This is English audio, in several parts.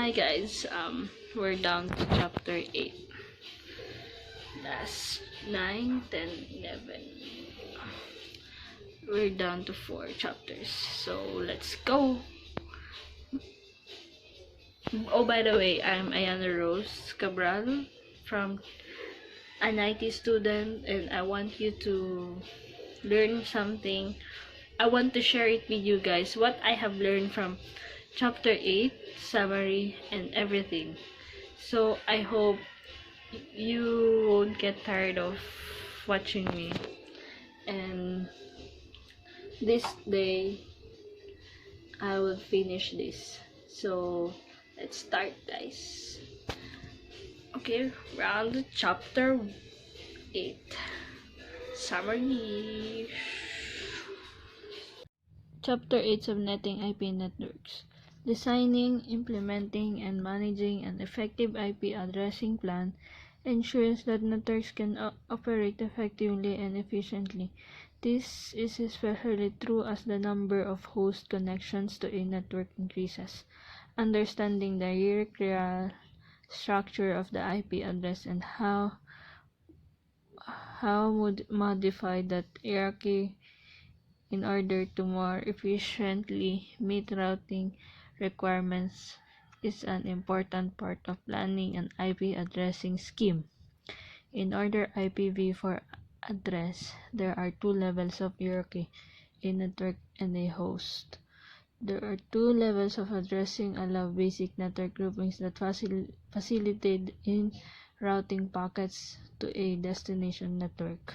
Hi guys, we're down to chapter 8. That's 9, 10, 11. We're down to 4 chapters. So let's go. Oh, by the way, I'm Ayana Rose Cabral from an IT student, and I want you to learn something. I want to share it with you guys what I have learned from chapter 8, summary, and everything. So I hope you won't get tired of watching me, and this day I will finish this. So let's start, guys. Okay, round to chapter 8, summary. Chapter 8, Subnetting IP Networks. Designing, implementing, and managing an effective IP addressing plan ensures that networks can operate effectively and efficiently. This is especially true as the number of host connections to a network increases. Understanding the hierarchical structure of the IP address and how modify that hierarchy in order to more efficiently meet routing requirements is an important part of planning an IP addressing scheme. In order IPv4 address, there are two levels of hierarchy, a network and a host. There are two levels of addressing allow basic network groupings that facilitate in routing packets to a destination network.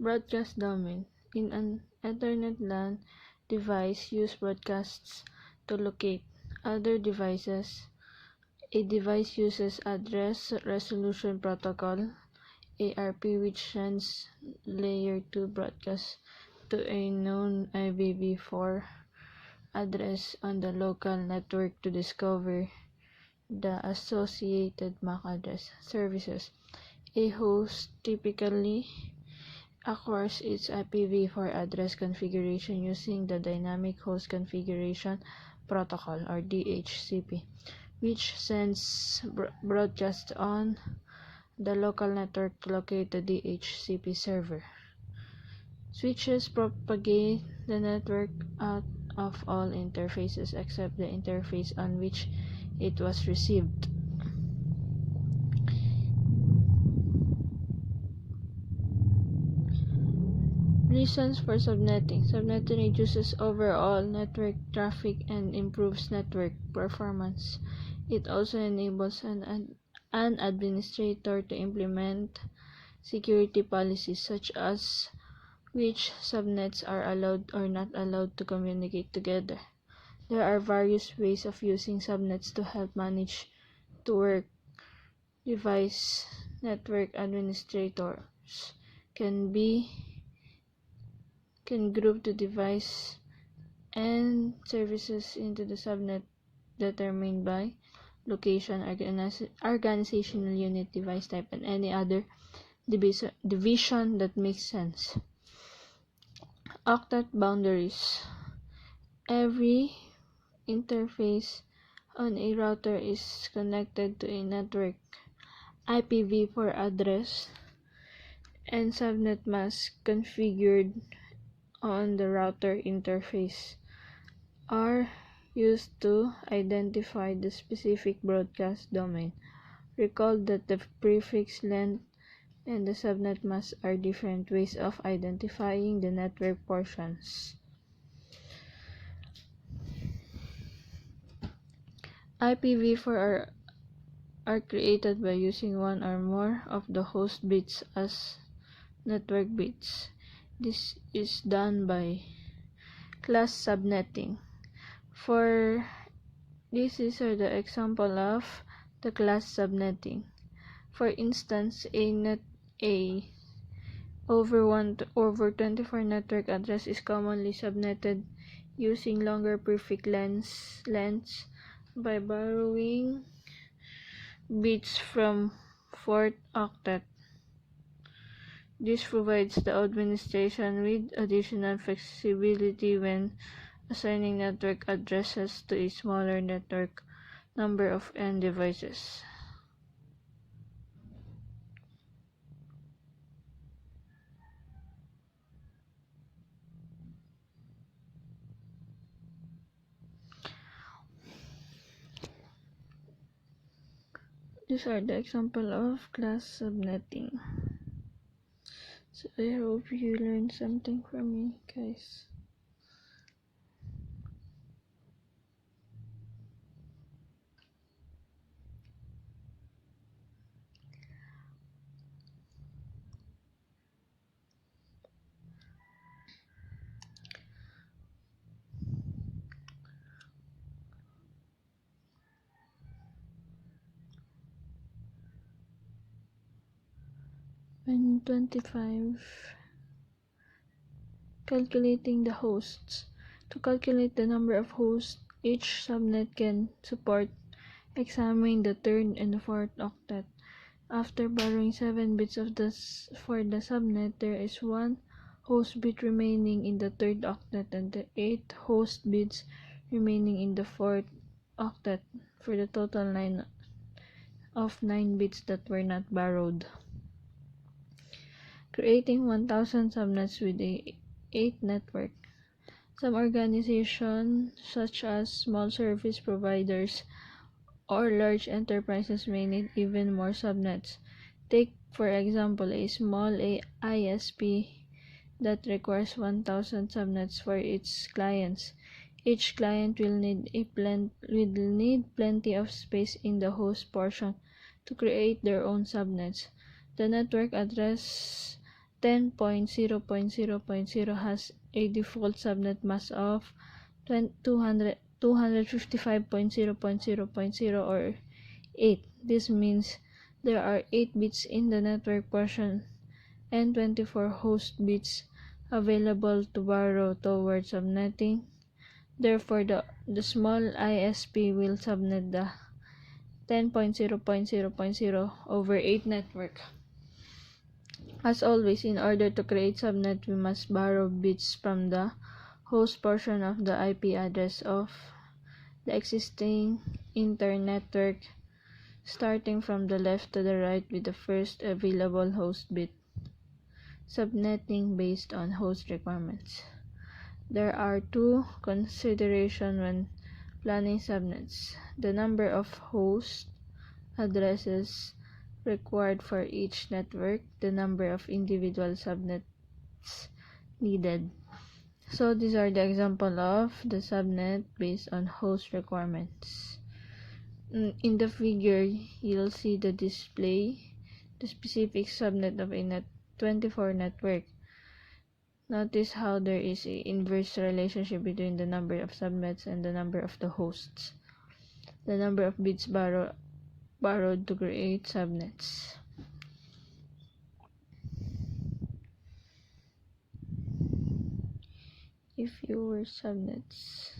Broadcast domain. In an Ethernet LAN device, use broadcasts to locate other devices. A device uses Address Resolution Protocol (ARP), which sends layer 2 broadcasts to a known IPv4 address on the local network to discover the associated MAC address. Services. A host typically acquires its IPv4 address configuration using the Dynamic Host Configuration Protocol or DHCP, which sends broadcasts on the local network to locate the DHCP server. Switches propagate the network out of all interfaces except the interface on which it was received. Reasons for subnetting. Subnetting reduces overall network traffic and improves network performance. It also enables an administrator to implement security policies such as which subnets are allowed or not allowed to communicate together. There are various ways of using subnets to help manage to work. Device network administrators can group the device and services into the subnet determined by location, organizational unit, device type, and any other division that makes sense. Octet boundaries. Every interface on a router is connected to a network IPv4 address and subnet mask configured on the router interface are used to identify the specific broadcast domain. Recall that the prefix length and the subnet mask are different ways of identifying the network portions. IPv4 are created by using one or more of the host bits as network bits. This is done by class subnetting. For this is the example of the class subnetting. For instance, a over 24 network address is commonly subnetted using longer prefix lengths by borrowing bits from fourth octet. This provides the administration with additional flexibility when assigning network addresses to a smaller network number of end devices. These are the example of class subnetting. So I hope you learned something from me, guys. And 25. Calculating the hosts. To calculate the number of hosts each subnet can support, examine the third and the fourth octet. After borrowing 7 bits for the subnet, there is 1 host bit remaining in the third octet and the 8 host bits remaining in the fourth octet for the total 9 bits that were not borrowed. Creating 1000 subnets with a 8 network. Some organizations, such as small service providers or large enterprises, may need even more subnets. Take, for example, a small ISP that requires 1000 subnets for its clients. Each client will need plenty of space in the host portion to create their own subnets. The network address 10.0.0.0 has a default subnet mask of 255.0.0.0 or 8. This means there are 8 bits in the network portion and 24 host bits available to borrow towards subnetting. Therefore, the small ISP will subnet the 10.0.0.0 over 8 network. As always, in order to create subnet, we must borrow bits from the host portion of the IP address of the existing internetwork, starting from the left to the right with the first available host bit. Subnetting based on host requirements. There are 2 considerations when planning subnets: the number of host addresses required for each network, the number of individual subnets needed. So these are the example of the subnet based on host requirements. In the figure, you'll see the specific subnet of a 24 network. Notice how there is an inverse relationship between the number of subnets and the number of the hosts. The number of bits borrowed to create subnets. If fewer subnets.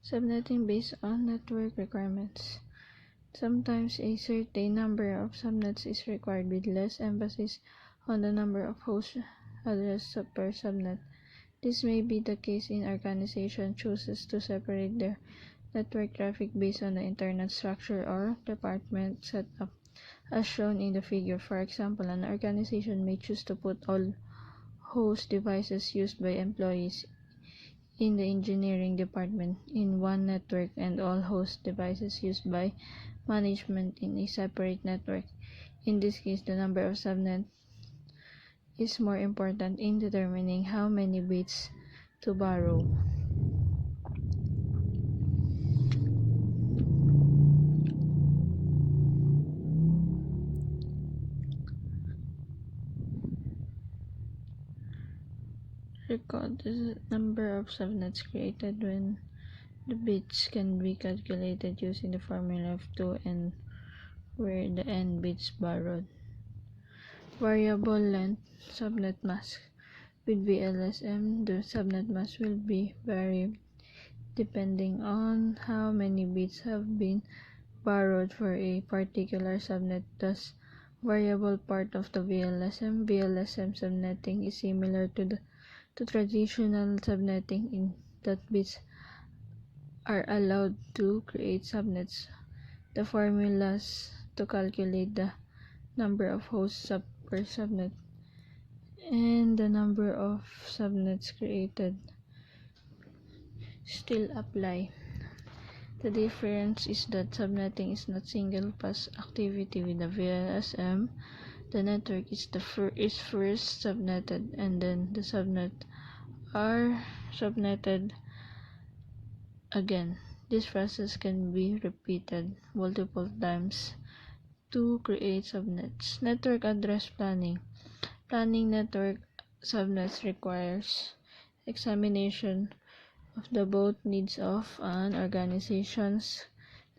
Subnetting based on network requirements. Sometimes a certain number of subnets is required with less emphasis on the number of host addresses per subnet. This may be the case in organization chooses to separate their network traffic based on the internet structure or department setup, as shown in the figure. For example, an organization may choose to put all host devices used by employees in the engineering department in one network and all host devices used by management in a separate network. In this case, the number of subnets is more important in determining how many bits to borrow. Record the number of subnets created when the bits can be calculated using the formula of 2n, where the n bits borrowed. Variable length subnet mask. With VLSM, the subnet mask will be varied depending on how many bits have been borrowed for a particular subnet. Thus, variable part of the VLSM. VLSM subnetting is similar to traditional subnetting in that bits are allowed to create subnets. The formulas to calculate the number of hosts per subnet and the number of subnets created still apply. The difference is that subnetting is not single pass activity. With the VLSM, the network is first subnetted and then the subnet are subnetted again. This process can be repeated multiple times to create subnets. Network address planning. Planning network subnets requires examination of the both needs of an organization's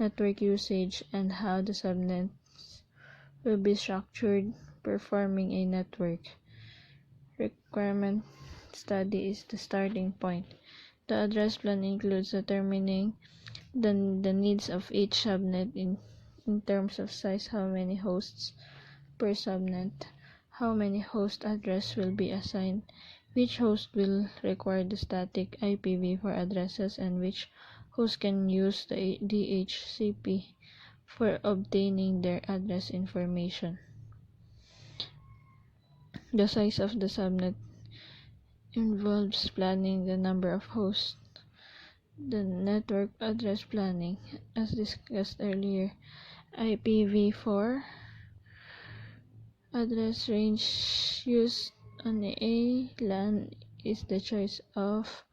network usage and how the subnets will be structured. Performing a network requirement study is the starting point. The address plan includes determining the needs of each subnet in terms of size, how many hosts per subnet, how many host address will be assigned, which host will require the static IPv4 addresses, and which host can use the DHCP for obtaining their address information. The size of the subnet involves planning the number of hosts. The network address planning, as discussed earlier, IPv4 address range used on a LAN is the choice of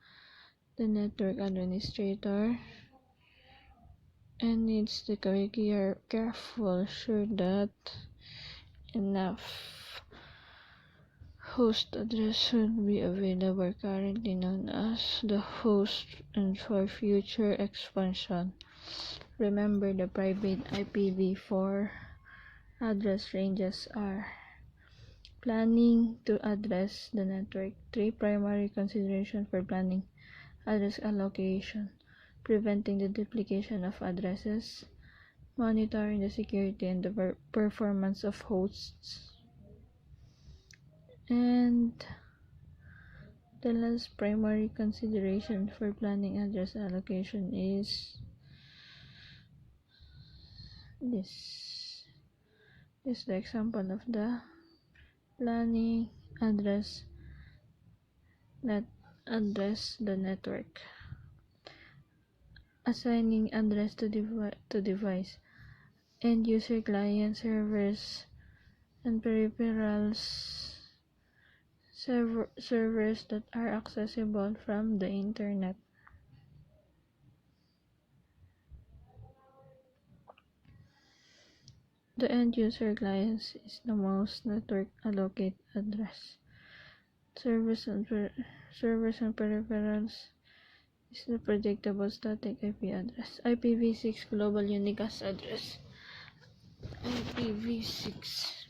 the network administrator and needs to be careful sure that enough host address should be available, currently known as the host, and for future expansion. Remember, the private IPv4 address ranges are planning to address the network. 3 primary considerations for planning address allocation: preventing the duplication of addresses, monitoring the security and the performance of hosts, and the last primary consideration for planning address allocation is this. This is the example of the planning address the network. Assigning address to device, end user, client, servers, and peripherals, servers that are accessible from the internet. The end user clients is the most network allocate address. Servers and peripherals is the predictable static IP address. IPv6 global unicast address. IPv6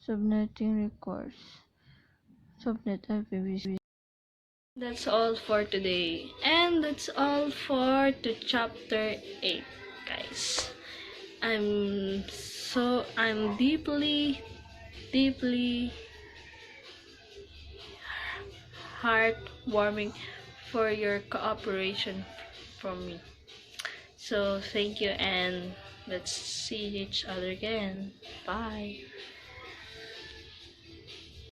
subnetting requires subnet IPv6. That's all for today, and that's all for chapter 8, guys. I'm deeply heartwarming for your cooperation from me. So thank you, and let's see each other again. Bye.